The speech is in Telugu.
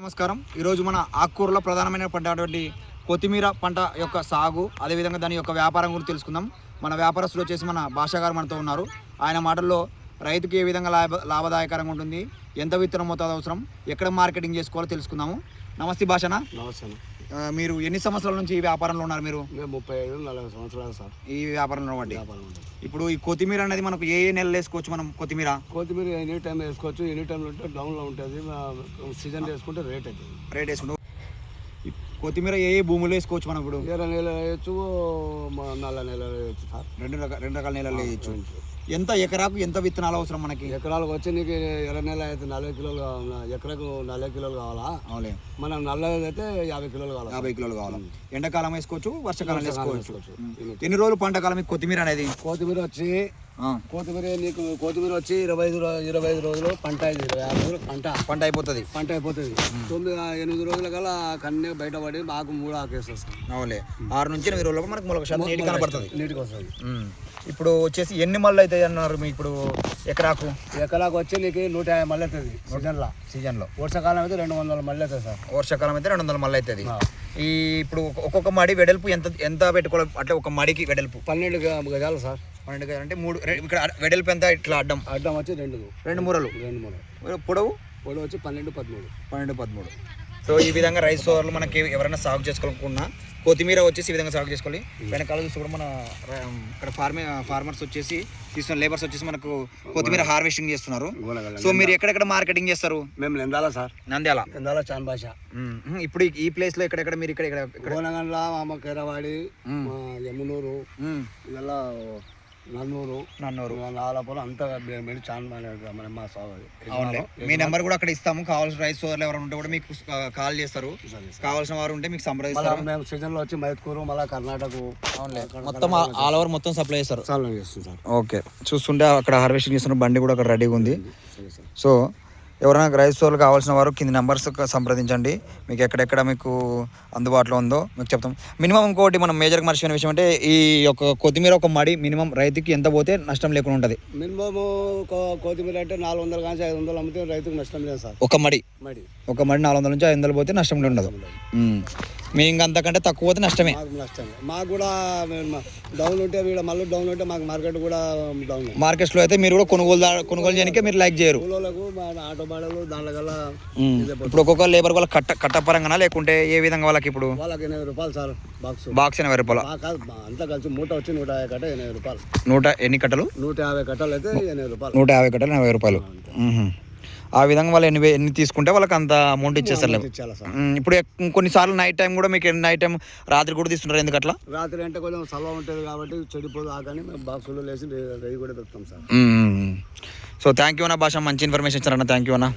నమస్కారం. ఈరోజు మన ఆకుకూరలో ప్రధానమైన పంటటువంటి కొత్తిమీర పంట యొక్క సాగు, అదేవిధంగా దాని యొక్క వ్యాపారం గురించి తెలుసుకుందాం. మన వ్యాపారస్తులు వచ్చేసి మన భాషా గారు మనతో ఉన్నారు. ఆయన మాటల్లో రైతుకి ఏ విధంగా లాభదాయకరంగా ఉంటుంది, ఎంత విత్తనం మోతాదు అవసరం, ఎక్కడ మార్కెటింగ్ చేసుకోవాలో తెలుసుకుందాము. నమస్తే భాషనా. నమస్తే. మీరు ఎన్ని సంవత్సరాల నుంచి ఈ వ్యాపారంలో ఉన్నారు? మీరు 35-40 సంవత్సరాలు సార్ ఈ వ్యాపారంలో బట్టి. ఇప్పుడు ఈ కొత్తిమీర అనేది మనకు ఏ నెలలు వేసుకోవచ్చు? మనం కొత్తిమీర ఎనీ టైం వేసుకోవచ్చు. ఎనీ టైం ఉంటే డౌన్లో ఉంటుంది. సీజన్ వేసుకుంటే రేట్ వేసుకుంటాం. కొత్తిమీర ఏ భూములు వేసుకోవచ్చు? మనం ఇప్పుడు ఎర్ర నెల వేయచ్చు, నల్ల నెల వేయచ్చు సార్. రెండు రకాల నెలలు వేయచ్చు. ఎంత ఎకరాకు ఎంత విత్తనాలు అవసరం మనకి? ఎకరాలకు వచ్చి నీకు ఎర్ర నెల అయితే 40 కిలోలు కావాలి, ఎకరకు 40 కిలోలు కావాలా? అవులే. మనం నల్ల అయితే 50 కిలోలు కావాలి. 50 కిలోలు కావాలి. ఎండాకాలం వేసుకోవచ్చు, వర్షాకాలం వేసుకోవచ్చు. ఎన్ని రోజులు పంటకాలం మీకు కొత్తిమీర అనేది? కొత్తిమీర వచ్చి నీకు 25 రోజులు పంట, 25 రోజులు పంట అయిపోతుంది. 9-8 రోజుల కల్లా కన్నీ బయటపడి మాకు 3 ఆకేస్తుంది సార్. అవులే. 6 నుంచి 8 రోజులకు మనకు మొలక శాతం నీటి కనపడుతుంది. నీటికి వస్తుంది. ఇప్పుడు వచ్చేసి ఎన్ని మళ్ళీ అవుతాయి అన్నారు మీ? ఇప్పుడు ఎకరాకు వచ్చి నీకు 150 మళ్ళీ అవుతుంది సీజన్లో. వర్షాకాలం అయితే 200 మళ్ళీ అవుతుంది సార్. వర్షాకాలం అయితే 200 మళ్ళీ అవుతుంది. ఈ ఇప్పుడు ఒక్కొక్క మడి వెడల్పు ఎంత పెట్టుకోవాలి? అంటే ఒక మడికి వెడల్పు 12 గజాలు సార్. 12 గజాలు అంటే 3. ఇక్కడ వెడల్పు ఎంత? ఇట్లా అడ్డం వచ్చి 2 మూరలు. పొడవు వచ్చి 12-13. సో ఈ విధంగా రైస్ సోర్లు మనకి ఎవరైనా సాగు చేసుకోవాలనుకున్నా కొత్తిమీర వచ్చేసి ఈ విధంగా సాగు చేసుకోవాలి. వెనకాల చూసి కూడా మన ఇక్కడ ఫార్మర్స్ వచ్చేసి తీసుకున్న లేబర్స్ వచ్చేసి మనకు కొత్తిమీర హార్వెస్టింగ్ చేస్తున్నారు. సో మీరు ఎక్కడెక్కడ మార్కెటింగ్ చేస్తారు? మేము నంద్యాల సార్. నంద్యాల చాన్ భాష. ఇప్పుడు ఈ ప్లేస్ లో ఎక్కడెక్కడ మీరు ఇక్కడ గోనగండ్ల, కేరవాడి, యమునూరు, ఇలా నన్నూరు, నాలపూర్ అంతా మా సాగు. అవునులే. మీ నెంబర్ కూడా అక్కడ ఇస్తాము. కావాల్సిన రైస్ సోదరులు ఎవరైనా ఉంటే కూడా మీకు కాల్ చేస్తారు. కావాల్సిన వారు ఉంటే మీకు సంప్రదిస్తారు. మేము సీజన్ లో వచ్చి మైత్కూరు, మళ్ళీ కర్ణాటక మొత్తం ఆల్ ఓవర్ మొత్తం సప్లై చేస్తారు. సార్. ఓకే. చూస్తుంటే అక్కడ హార్వెస్టింగ్ చేస్తున్న బండి కూడా అక్కడ రెడీగా ఉంది. సో ఎవరైనా రైస్ సోర్లు కావాల్సిన వారు కింది నెంబర్స్ సంప్రదించండి. మీకు ఎక్కడెక్కడ మీకు అందుబాటులో ఉందో మీకు చెప్తాం. మినిమం ఇంకోటి మనం మేజర్గా మర్చిపోయిన విషయం అంటే ఈ యొక్క కొత్తిమీర ఒక మడి మినిమం రైతుకి ఎంత పోతే నష్టం లేకుండా ఉంటుంది? మినిమం కొత్తిమీర అంటే 400 నుంచి 500 అమ్మితే రైతుకు నష్టం లేదు సార్. ఒక మడి 400 నుంచి 500 పోతే నష్టం ఉండదు. మేము ఇంకంతకంటే తక్కువ పోతే నష్టమే. మాకు కూడా డౌన్ ఉంటే మళ్ళీ డౌన్ ఉంటే మాకు మార్కెట్ కూడా డౌన్. మార్కెట్స్లో అయితే మీరు కూడా కొనుగోలు చేయడానికి మీరు లైక్ చేయరు. ఆటో బాడలు దానివల్ల ఇప్పుడు ఒక్కొక్క లేబర్ వాళ్ళ కట్టపరంగా లేకుంటే ఏ విధంగా వాళ్ళకి? ఇప్పుడు వాళ్ళకి 80 రూపాయలు సార్. బాక్స్ 80 రూపాయలు. అంతా కలిసి మూట వచ్చి 150 కట్ట 80 రూపాయలు. ఎన్ని కట్టలు? 150 కట్టలు అయితే 80 రూపాయలు. 150 కట్టలు 80 రూపాయలు. ఆ విధంగా వాళ్ళు ఎన్ని తీసుకుంటే వాళ్ళకి అంత అమౌంట్ ఇచ్చేస్తారు. ఇప్పుడు కొన్నిసార్లు నైట్ టైం కూడా మీకు నైట్ టైం రాత్రి కూడా తీసుకుంటారు. ఎందుకట్లా? రాత్రి అంటే కొంచెం సలవ ఉంటుంది కాబట్టి చెడిపోదు. కానీ మేము బాక్సులో వేసి రెడీ కూడా పెడతాం సార్. సో థ్యాంక్ యూ అన్న భాష, మంచి ఇన్ఫర్మేషన్ ఇచ్చారన్న. థ్యాంక్ యూ అన్న.